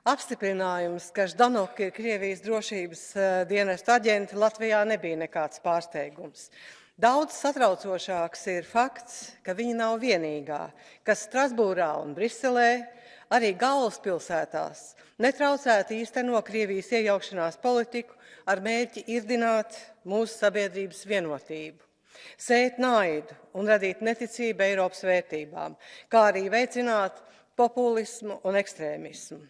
Apstiprinājums, ka Ždanoka ir Krievijas drošības dienestu aģenti, Latvijā nebija nekāds pārsteigums. Daudz satraucošāks ir fakts, ka viņa nav vienīgā, kas Strasbūrā un Briselē, arī galvaspilsētās, netraucēti īsteno Krievijas iejaukšanās politiku ar mērķi irdināt mūsu sabiedrības vienotību, sēt naidu un radīt neticību Eiropas vērtībām, kā arī veicināt populismu un ekstrēmismu.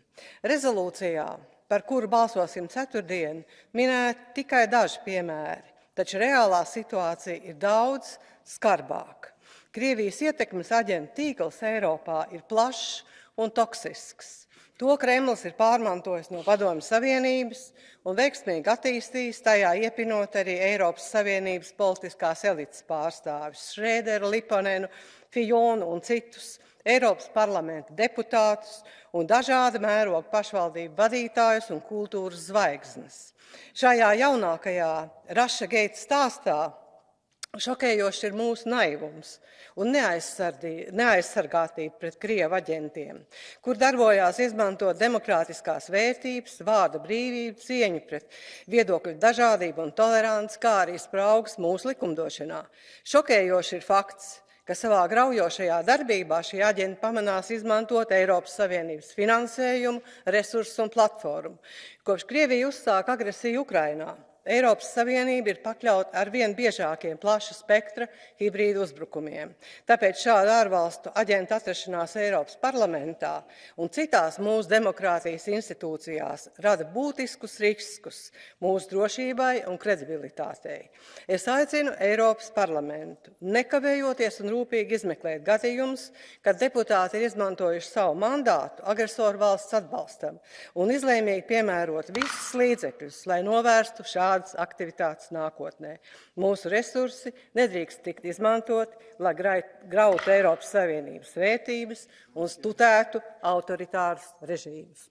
Rezolūcijā, par kuru balsosim ceturtdien, minēti tikai daži piemēri, taču reālā situācija ir daudz skarbāka. Krievijas ietekmes aģentu tīkls Eiropā ir plašs un toksisks. To Kremlis ir pārmantojis no Padomju Savienības un veiksmīgi attīstījis, tajā iepinot arī Eiropas Savienības politiskās elites pārstāvis Šrēderu, Liponenu, Fijonu un citus, Eiropas parlamenta deputātus un dažāda mēroga pašvaldību vadītājus un kultūras zvaigznes. Šajā jaunākajā Russia Gate stāstā šokējoši ir mūsu naivums un neaizsargātība pret Krievu aģentiem, kur darbojās izmantot demokrātiskās vērtības, vārda brīvību, cieņu pret viedokļu dažādību un toleranci, kā arī spraugas mūsu likumdošanā. Šokējoši ir fakts, ka savā graujošajā darbībā šie aģenti pamanās izmantot Eiropas Savienības finansējumu, resursus un platformu. Kopš Krievija uzsāka agresiju Ukrainā, Eiropas Savienība ir pakļauta arvien biežākiem plaša spektra hibrīdu uzbrukumiem. Tāpēc šāda ārvalstu aģentu atrašanās Eiropas parlamentā un citās mūsu demokrātijas institūcijās rada būtiskus riskus mūsu drošībai un kredibilitātei. Es aicinu Eiropas parlamentu nekavējoties un rūpīgi izmeklēt gadījumus, kad deputāti ir izmantojuši savu mandātu agresoru valsts atbalstam un izlēmīgi piemērot visus līdzekļus, lai novērstu šādas aktivitātes nākotnē. Mūsu resursi nedrīkst tikt izmantot, lai grautu Eiropas Savienības vērtības un studētu autoritārus režīmus.